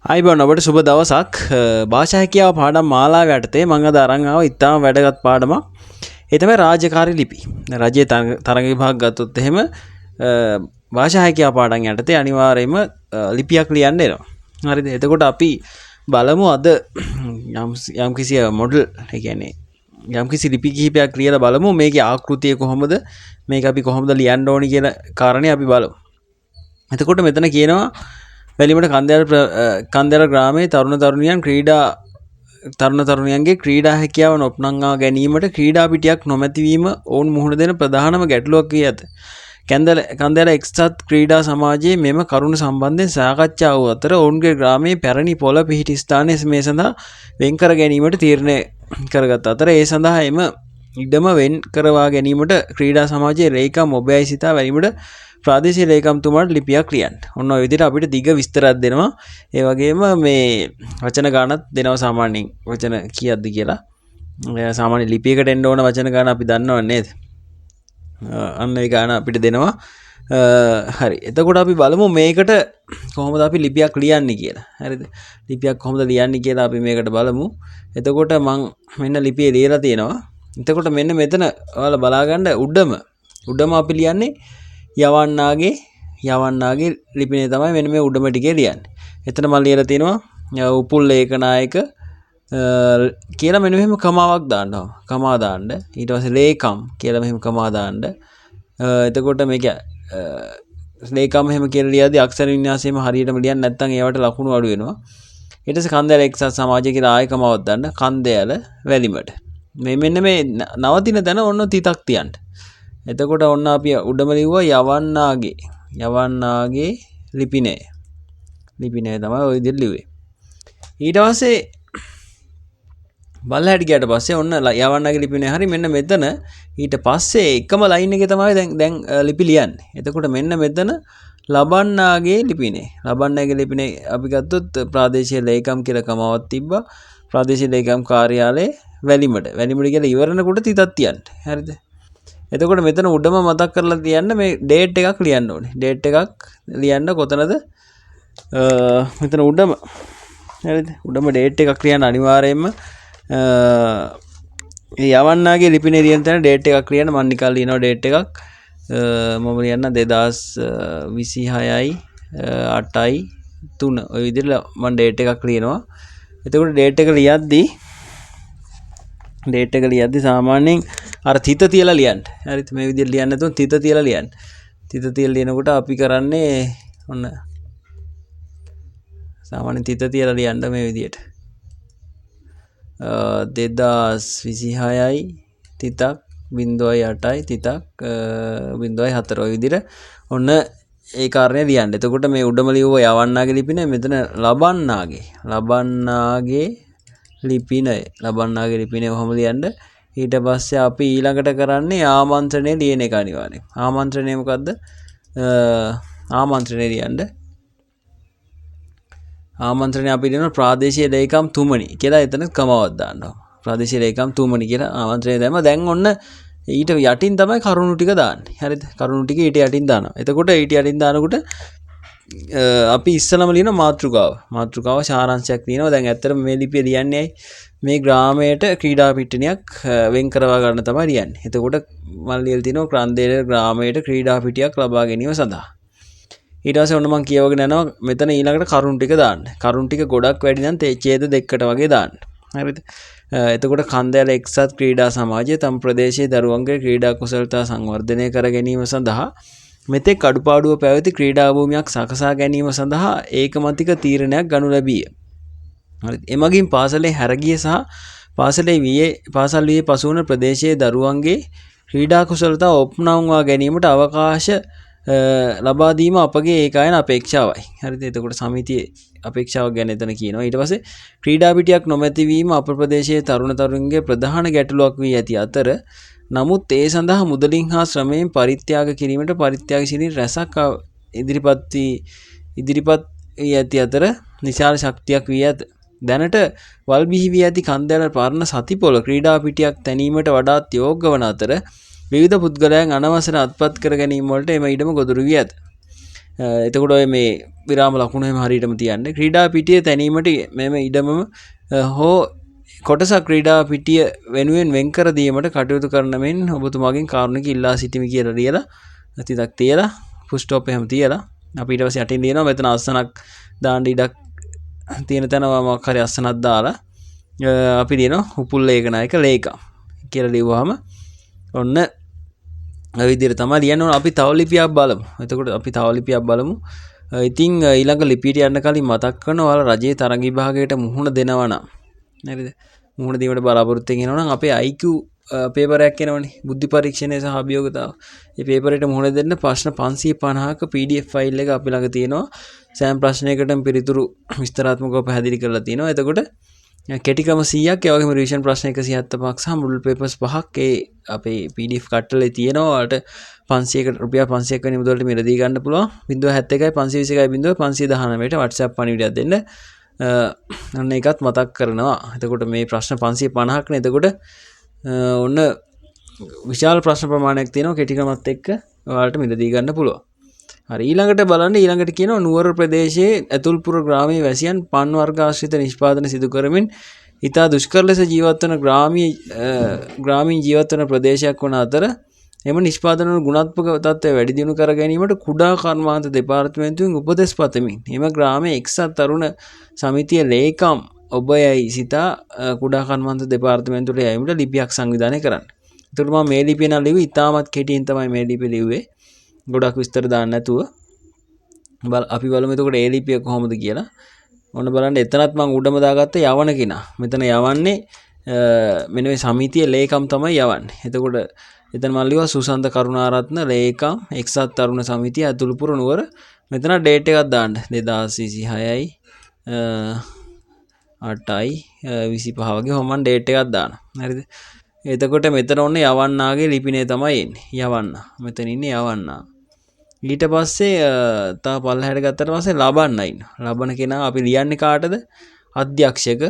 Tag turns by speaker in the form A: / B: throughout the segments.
A: අයිබෝන් ඔබට සුබ දවසක්. භාෂා හැකියාව පාඩම් මාලාව යටතේ මම අද අරන් ආව ඉතාම වැදගත් පාඩමක්. ඒ තමයි රාජකාරී ලිපි. රජයේ තරඟ විභාග ගත්තොත් එහෙම භාෂා හැකියාව පාඩම් යටතේ අනිවාර්යයෙන්ම ලිපියක් ලියන්න එනවා. හරිද? එතකොට අපි බලමු අද යම්කිසි මොඩල් ඒ කියන්නේ යම්කිසි ලිපි කිහිපයක් ලියලා බලමු මේකේ ආකෘතිය කොහොමද මේක අපි කොහොමද ලියන්න ඕනි කියන කාරණේ අපි බලමු. එතකොට මෙතන කියනවා වැලිමට කන්දෑල ග්‍රාමයේ තරුණ තරුණියන්ගේ ක්‍රීඩා හැකියාව නොපනංවා ගැනීමට ක්‍රීඩා පිටියක් නොමැතිවීම ඔවුන් මුහුණ දෙන ප්‍රධානම ගැටලුවක් වී ඇත. කන්දෑල එක්සත් ක්‍රීඩා සමාජයේ මෙම කරුණු සම්බන්ධයෙන් සාකච්ඡා වූ අතර ඔවුන්ගේ ග්‍රාමයේ පැරණි පොළ පිහිටි ස්ථානය මේ සඳහා වෙන් කර ගැනීමට තීරණය කරගත් අතර ඒ සඳහා එම ඉඩම වෙන් කරවා ගැනීමට ක්‍රීඩා සමාජයේ ලේකම් ඔබයි සිතා වැනීමට ප්‍රාදේශීය ලේකම්තුමාට ලිපියක් ලියන්න. ඔන්න ඔය විදිහට අපිට දිග විස්තරයක් දෙනවා. ඒ වගේම මේ වචන ගානක් දෙනවා සාමාන්‍යයෙන්. වචන කීයක්ද කියලා. සාමාන්‍ය ලිපියකට එන්න ඕන වචන ගාන අපි දන්නව නේද? අන්න ඒ ගාන අපිට දෙනවා. හරි. එතකොට අපි බලමු මේකට කොහොමද අපි ලිපියක් ලියන්නේ කියලා. හරිද? ලිපියක් කොහොමද ලියන්නේ කියලා අපි මේකට බලමු. එතකොට මම මෙන්න ලිපියේ ලියලා තියෙනවා. එතකොට මෙන්න මෙතන ඔයාලා බලා ගන්න උඩම අපි ලියන්නේ යවන්නාගේ ලිපිනේ තමයි මෙන්න මේ උඩම ටිකේ ලියන්නේ. එතන මම ලියලා තියෙනවා උපුල් ලේඛනායක කියලා මෙන්න මෙහෙම කමාවක් දාන්නවා. කමා දාන්න. ඊට පස්සේ ලේකම් කියලා මෙහෙම කමා දාන්න. එතකොට මේක ලේකම් මෙහෙම කියලා ලියද්දී අක්ෂර වින්‍යාසයම හරියටම ලියන්න නැත්නම් ඒවට ලකුණු අඩු වෙනවා. ඊට පස්සේ කන්දෑල එක්සත් සමාජය කියලා ආයෙ කමාවක් දාන්න. කන්දෑල වැලිමට. මේ මෙන්න මේ නවතින තැන ඔන්න තිතක් තියන්න. එතකොට ඔන්න අපි උඩම ලිව්වා යවන්නාගේ ලිපිනේ තමයි ඔය විදිහට ලිව්වේ. ඊට පස්සේ බලහැටි ගියට පස්සේ ඔන්න යවන්නාගේ ලිපිනේ හරි මෙන්න මෙතන ඊට පස්සේ එකම ලයින් එකේ තමයි දැන් ලිපි ලියන්නේ. එතකොට මෙන්න මෙතන ලබන්නාගේ ලිපිනේ අපි ගත්තොත් ප්‍රාදේශීය ලේකම් කියලා කමාවක් තිබ්බා. ප්‍රාදේශීය ලේකම් කාර්යාලයේ වැලිමට කියලා ඉවරනකොට තිතක් තියන්න. හරිද? එතකොට මෙතන උඩම මතක් කරලා තියන්න මේ ඩේට් එකක් ලියන්න ඕනේ. ඩේට් එකක් ලියන්න කොතනද? මෙතන උඩම. හරිද? උඩම ඩේට් එකක් ලියන්න අනිවාර්යයෙන්ම යවන්නාගේ ලිපිනේ ලියන තැන ඩේට් එකක් ලියන්න මම නිකන් ලියනවා ඩේට් එකක්. මම ලියන්න 2026යි 8යි 3 ඔය විදිහට මම ඩේට් එකක් ලියනවා. එතකොට ඩේට් එක ලියද්දි සාමාන්‍යයෙන් අර තිත තියලා ලියන්න. හරිද? මේ විදිහට ලියන්න නැතුව තිත තියලා ලියන්න. තිත තියලා ලියනකොට අපි කරන්නේ ඔන්න සාමාන්‍යයෙන් තිත තියලා ලියන්න මේ විදිහට. 2026යි තිතක් 0.8යි තිතක් 0.4 ඔය විදිහට ඔන්න ඒ කාරණේ ලියන්න. එතකොට මේ උඩම ලියුව යවන්නාගේ ලිපිනේ මෙතන ලබන්නාගේ ලිපිනේ ඔහොම ලියන්න. ඊට පස්සේ අපි ඊළඟට කරන්නේ ආමන්ත්‍රණය ලියන එක අනිවාර්යයෙන්. ආමන්ත්‍රණය මොකද්ද? ආමන්ත්‍රණය ලියන්න. ආමන්ත්‍රණය අපි ලියනවා ප්‍රාදේශීය ලේකම් තුමනි කියලා එතන කමාවක් දාන්නවා. ප්‍රාදේශීය ලේකම් තුමනි කියලා ආමන්ත්‍රණය දැම්ම. දැන් ඔන්න ඊට යටින් තමයි කරුණු ටික දාන්නේ. හරිද? කරුණු ටික ඊට යටින් දානවා. එතකොට ඊට යටින් දානකොට අපි ඉස්සලම ලියන මාතෘකාව සාරාංශයක් තියෙනවා. දැන් ඇත්තටම මේ ලිපිය ලියන්නේ මේ ග්‍රාමයට ක්‍රීඩා පිටිනියක් වෙන් කරවා ගන්න තමයි ලියන්නේ. එතකොට මම ලියලා තිනවා කන්දෑල ග්‍රාමයට ක්‍රීඩා පිටියක් ලබා ගැනීම සඳහා. ඊට පස්සේ ඔන්න මම කියවගෙන යනවා මෙතන ඊළඟට කරුණු ටික දාන්න. කරුණු ටික ගොඩක් වැඩි නම් ඡේද දෙකකට වගේ දාන්න. හරිද? එතකොට කන්දෑල එක්සත් ක්‍රීඩා සමාජය තම ප්‍රදේශයේ දරුවන්ගේ ක්‍රීඩා කුසලතා සංවර්ධනය කර ගැනීම සඳහා මෙතෙක් අඩුපාඩුව පැවති ක්‍රීඩා භූමියක් සකසා ගැනීම සඳහා ඒකමතික තීරණයක් ගනු ලැබීය. හරිද? එමගින් පාසලේ හැරගිය සහ පාසල් වියේ පසු වන ප්‍රදේශයේ දරුවන්ගේ ක්‍රීඩා කුසලතා ඔප්නවවා ගැනීමට අවකාශ ලබා දීම අපගේ ඒකායන අපේක්ෂාවයි. හරිද? එතකොට සමිතියේ අපේක්ෂාවක් ගැන එතන කියනවා. ඊට පස්සේ ක්‍රීඩා පිටියක් නොමැතිවීම අප ප්‍රදේශයේ තරුණ තරුණියන්ගේ ප්‍රධාන ගැටලුවක් වී ඇති අතර නමුත් ඒ සඳහා මුදලින් හා ශ්‍රමයෙන් පරිත්‍යාග කිරීමට පරිත්‍යාගශීලී රැසක් ඉදිරිපත් වී ඇති අතර විශාල ශක්තියක් වී ඇත. දැනට වල් බිහි වී ඇති කන්දෑල පරණ සතිපොළ ක්‍රීඩා පිටියක් තැනීමට වඩාත් යෝග්‍ය වන අතර විවිධ පුද්ගලයන් අනවසර අත්පත් කර ගැනීම වලට එම ඉඩම ගොදුරු වී ඇත. එතකොට ඔය මේ විරාම ලකුණු එහෙම හරියටම තියන්න. ක්‍රීඩා පිටිය තැනීමට මෙම ඉඩමම හෝ කොටසක් ක්‍රීඩා පිටිය වෙනුවෙන් වෙන්කර දීමට කටයුතු කරන මෙන් ඔබතුමාගෙන් කාරුණික ඉල්ලා සිටිමි කියලා ලියලා තිතක් තියලා ෆුල් ස්ටොප් එහෙම තියලා අපි ඊට පස්සේ යටින් ලියනවා මෙතන අස්සනක් දාන්න ඉඩක් තියෙන තැන මොකක් හරි අස්සනක් දාලා අපි ලියනවා උපුල් ලේඛනායක ලේකම් කියලා ලියුවාම ඔන්න ඔය විදිහට තමයි ලියන්න ඕන. අපි තව ලිපියක් බලමු. එතකොට අපි තව ලිපියක් බලමු. ඉතින් ඊළඟ ලිපියට යන්න කලින් මතක් කරනවා ඔයාලා රජයේ තරඟ විභාගයට මුහුණ දෙනවා නම් හරිද? මුහුණ දීමට බලාපොරොත්තු වෙනවා නම් අපේ IQ පේපර් එකක් එනවනේ. බුද්ධි පරීක්ෂණය සහ අභියෝගතාව. මේ පේපර් එකට මුහුණ දෙන්න ප්‍රශ්න 550ක PDF ෆයිල් එක අපි ළඟ තියෙනවා. සෑම ප්‍රශ්නයකටම පිළිතුරු විස්තරාත්මකව පැහැදිලි කරලා තියෙනවා. එතකොට කෙටිකම 100ක් ඒ වගේම රිවිෂන් ප්‍රශ්න 175ක් සහ මුල් පේපර්ස් 5ක් ඒ අපේ PDF කට්ටලේ තියෙනවා. ඔයාලට 500කට රුපියල් 500ක් වෙන මුදලට මිලදී ගන්න පුළුවන්. 071 521 519ට WhatsApp පණිවිඩයක් දෙන්න. අන්න ඒකත් මතක් කරනවා. එතකොට මේ ප්‍රශ්න 550ක් නේ. එතකොට ඔන්න විශාල ප්‍රශ්න ප්‍රමාණයක් තියෙනවා කෙටිකමත් එක්ක ඔයාලට මිලදී ගන්න පුළුවන්. හරි ඊළඟට බලන්න ඊළඟට කියනවා නුවර ප්‍රදේශයේ ඇතුල්පුර ග්‍රාමීය වැසියන් පන් වර්ග ආශ්‍රිත නිෂ්පාදන සිදු කරමින් ඉතා දුෂ්කර ලෙස ජීවත් වන ග්‍රාමීය ජීවත් වන ප්‍රදේශයක් වන අතර එම නිෂ්පාදන වල ගුණාත්මක තත්ත්වය වැඩි දියුණු කර ගැනීමට කුඩා කර්මාන්ත දෙපාර්තමේන්තුවෙන් උපදෙස් පතමින් එම ග්‍රාමයේ එක්සත් තරුණ සමිතිය ලේකම් ඔබයයි සිතා කුඩා කර්මාන්ත දෙපාර්තමේන්තුවට යැවීමට ලිපියක් සංවිධානය කරන්න. එතකොට මම මේ ලිපිය නම් ලිව්වේ ඉතාමත් කෙටියෙන් තමයි මේ ලිපිය ලිව්වේ. ගොඩක් විස්තර දාන්න නැතුව අපි බලමු එතකොට ඒ ලිපිය කොහොමද කියලා. ඔන්න බලන්න එතනත් මම උඩම දාගත්ත යවන කෙනා. මෙතන යවන්නේ මෙන්න මේ සමිතිය ලේකම් තමයි යවන්නේ. එතකොට එතන මම ලියුවා සුසන්ත කරුණාරත්න ලේකම් එක්සත් තරුණ සමිතිය ඇතුළුපුර නුවර. මෙතන ඩේට් එකක් දාන්න 2026යි 8යි 25 වගේ මම ඩේට් එකක් දානවා. හරිද? එතකොට මෙතන ඔන්න යවන්නාගේ ලිපිනේ තමයි එන්නේ. යවන්න. මෙතන ඉන්නේ යවන්නා. ඊට පස්සේ තා පල්ලහැට ගත්තට පස්සේ ලබන්න ඉන්නවා. ලබන කෙනා අපි ලියන්නේ කාටද? අධ්‍යක්ෂක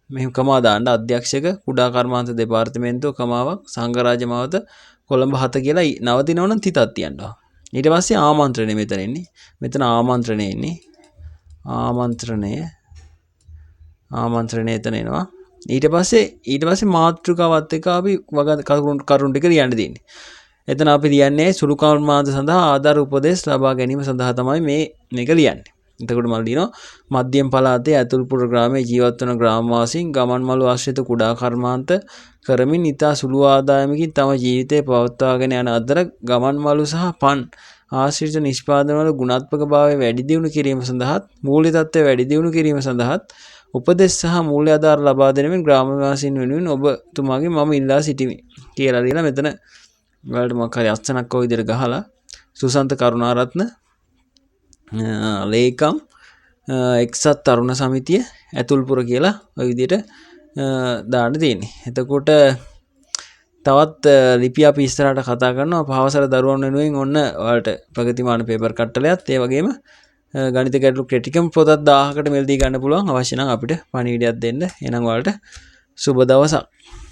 A: මෙහෙම කමා දාන්න අධ්‍යක්ෂක කුඩා කර්මාන්ත දෙපාර්තමේන්තුව කමාවක් සංඝරාජ මාවත කොළඹ 7 කියලා නවතිනවනම් තිතක් තියනවා. ඊට පස්සේ ආමන්ත්‍රණය මෙතන එන්නේ. මෙතන ආමන්ත්‍රණය එන්නේ. ආමන්ත්‍රණය එතන එනවා. ඊට පස්සේ මාතෘකාවත් එක්ක අපි කරුණු ටික ලියන්න දෙන්නේ. එතන අපි ලියන්නේ සුළු කර්මාන්ත සඳහා ආධාර උපදෙස් ලබා ගැනීම සඳහා තමයි මේක ලියන්නේ. එතකොට මම ලියනවා මධ්‍යම පළාතේ ඇතුල්පුර ග්‍රාමයේ ජීවත් වන ග්‍රාමවාසීන් ගමන් මළු ආශ්‍රිත කුඩා කර්මාන්ත කරමින් ඉතා සුළු ආදායමකින් තම ජීවිතය පවත්වාගෙන යන අතර ගමන් මළු සහ පන් ආශ්‍රිත නිෂ්පාදන වල ගුණාත්මක භාවය වැඩි දියුණු කිරීම සඳහාත් මූල්‍ය තත්ත්වය වැඩි දියුණු කිරීම සඳහාත් උපදෙස් සහ මූල්‍ය ආධාර ලබා දෙනමින් ග්‍රාමවාසීන් වෙනුවෙන් ඔබතුමාගෙන් මම ඉල්ලා සිටිමි කියලා ලියලා මෙතන ඔයාලට මොකක් හරි අස්තනක් ඔය විදිහට ගහලා සුසන්ත කරුණාරත්න ලේකම් එක්සත් තරුණ සමිතිය ඇතුල්පුර කියලා ඔය විදිහට දාන්න තියෙන්නේ. එතකොට තවත් ලිපි අපි ඉස්සරහට කතා කරනවා පහවසර දරුවන් වෙනුවෙන් ඔන්න ඔයාලට ප්‍රගතිමාන පේපර් කට්ටලයක් ඒ වගේම ගණිත ගැටලු ක්‍රිටිකම් පොතක් 1000කට මිලදී ගන්න පුළුවන්. අවශ්‍ය නම් අපිට පණිවිඩයක් දෙන්න. එහෙනම් ඔයාලට සුබ දවසක්.